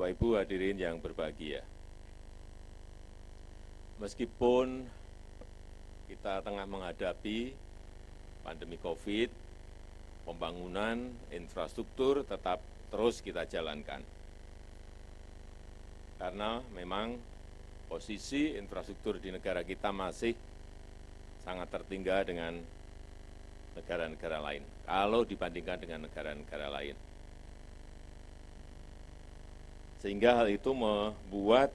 Bapak Ibu hadirin yang berbahagia. Meskipun kita tengah menghadapi pandemi COVID, pembangunan infrastruktur tetap terus kita jalankan. Karena memang posisi infrastruktur di negara kita masih sangat tertinggal dengan negara-negara lain, kalau dibandingkan dengan negara-negara lain. Sehingga hal itu membuat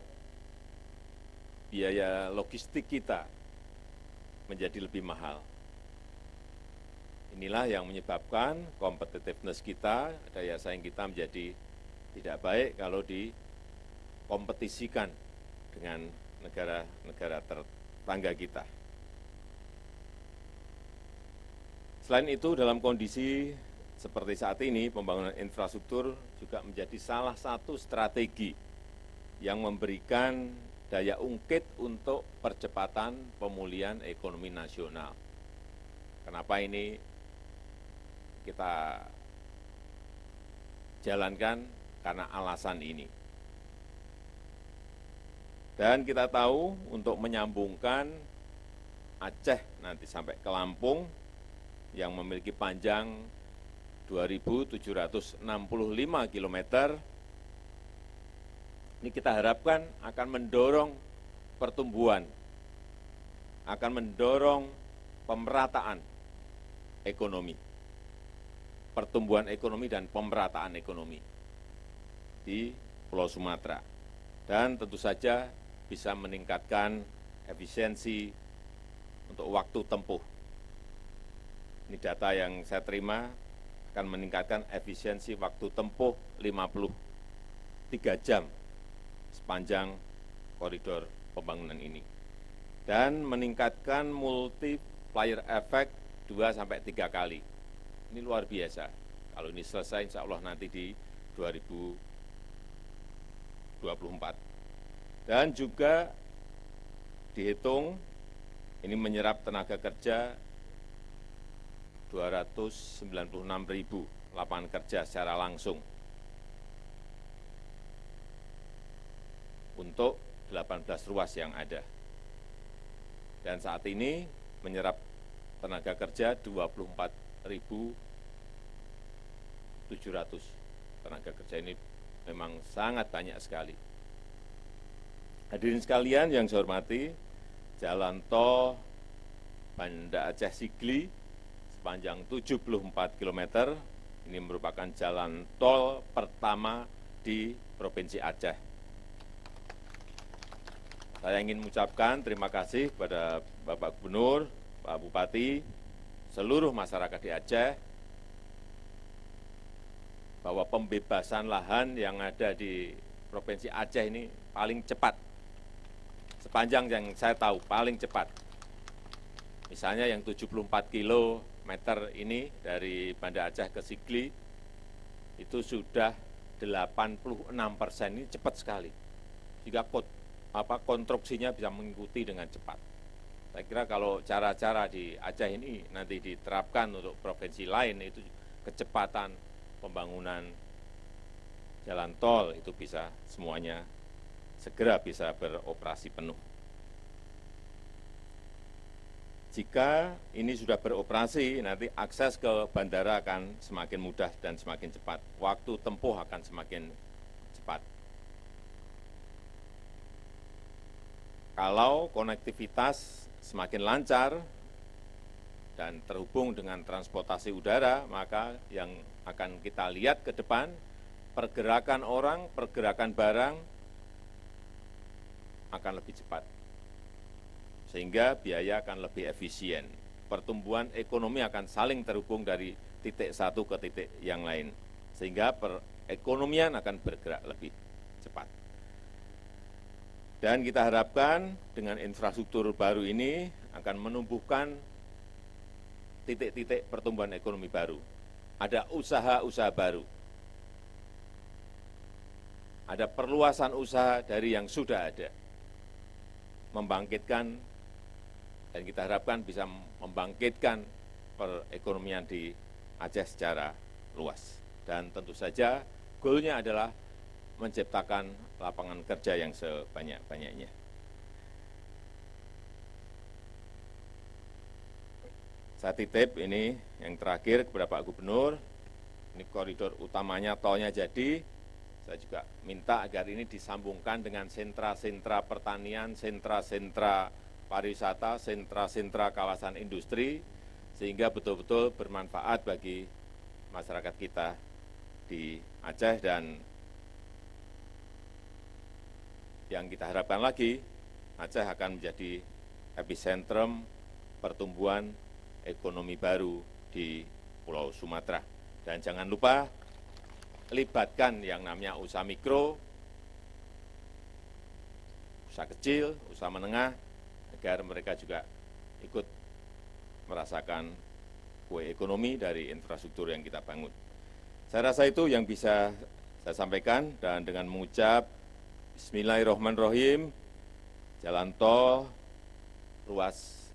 biaya logistik kita menjadi lebih mahal. Inilah yang menyebabkan competitiveness kita, daya saing kita menjadi tidak baik kalau dikompetisikan dengan negara-negara tetangga kita. Selain itu, dalam kondisi seperti saat ini, pembangunan infrastruktur juga menjadi salah satu strategi yang memberikan daya ungkit untuk percepatan pemulihan ekonomi nasional. Kenapa ini kita jalankan? Karena alasan ini. Dan kita tahu untuk menyambungkan Aceh nanti sampai ke Lampung yang memiliki panjang 2.765 km, ini kita harapkan akan mendorong pertumbuhan, akan mendorong pemerataan ekonomi, pertumbuhan ekonomi dan pemerataan ekonomi di Pulau Sumatera. Dan tentu saja bisa meningkatkan efisiensi untuk waktu tempuh. Ini data yang saya terima akan meningkatkan efisiensi waktu tempuh 53 jam sepanjang koridor pembangunan ini. Dan meningkatkan multiplier effect 2-3 kali. Ini luar biasa. Kalau ini selesai insya Allah nanti di 2024. Dan juga dihitung ini menyerap tenaga kerja 296.000 lapangan kerja secara langsung untuk 18 ruas yang ada. Dan saat ini menyerap tenaga kerja 24.700 tenaga kerja. Ini memang sangat banyak sekali. Hadirin sekalian yang saya hormati, jalan tol Banda Aceh Sigli sepanjang 74 km, ini merupakan jalan tol pertama di Provinsi Aceh. Saya ingin mengucapkan terima kasih kepada Bapak Gubernur, Pak Bupati, seluruh masyarakat di Aceh, bahwa pembebasan lahan yang ada di Provinsi Aceh ini paling cepat. Sepanjang yang saya tahu, paling cepat. Misalnya yang 74 kilometer ini dari Banda Aceh ke Sigli, itu sudah 86%, ini cepat sekali. Jika konstruksinya bisa mengikuti dengan cepat. Saya kira kalau cara-cara di Aceh ini nanti diterapkan untuk provinsi lain, itu kecepatan pembangunan jalan tol itu bisa semuanya segera bisa beroperasi penuh. Jika ini sudah beroperasi, nanti akses ke bandara akan semakin mudah dan semakin cepat. Waktu tempuh akan semakin cepat. Kalau konektivitas semakin lancar dan terhubung dengan transportasi udara, maka yang akan kita lihat ke depan, pergerakan orang, pergerakan barang akan lebih cepat. Sehingga biaya akan lebih efisien. Pertumbuhan ekonomi akan saling terhubung dari titik satu ke titik yang lain. Sehingga perekonomian akan bergerak lebih cepat. Dan kita harapkan dengan infrastruktur baru ini akan menumbuhkan titik-titik pertumbuhan ekonomi baru. Ada usaha-usaha baru. Ada perluasan usaha dari yang sudah ada. Membangkitkan, dan kita harapkan bisa membangkitkan perekonomian di Aceh secara luas. Dan tentu saja goalnya adalah menciptakan lapangan kerja yang sebanyak-banyaknya. Saya titip ini yang terakhir kepada Pak Gubernur, ini koridor utamanya tolnya jadi, saya juga minta agar ini disambungkan dengan sentra-sentra pertanian, sentra-sentra pariwisata, sentra-sentra kawasan industri, sehingga betul-betul bermanfaat bagi masyarakat kita di Aceh. Dan yang kita harapkan lagi, Aceh akan menjadi epicentrum pertumbuhan ekonomi baru di Pulau Sumatera. Dan jangan lupa libatkan yang namanya usaha mikro, usaha kecil, usaha menengah, agar mereka juga ikut merasakan kue ekonomi dari infrastruktur yang kita bangun. Saya rasa itu yang bisa saya sampaikan, dan dengan mengucap Bismillahirrahmanirrahim, jalan tol ruas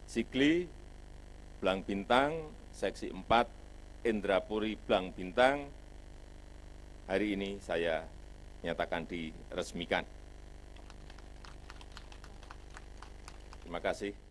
Sigli, Blang Bintang, seksi 4, Indrapuri Blang Bintang, hari ini saya nyatakan diresmikan. Terima kasih.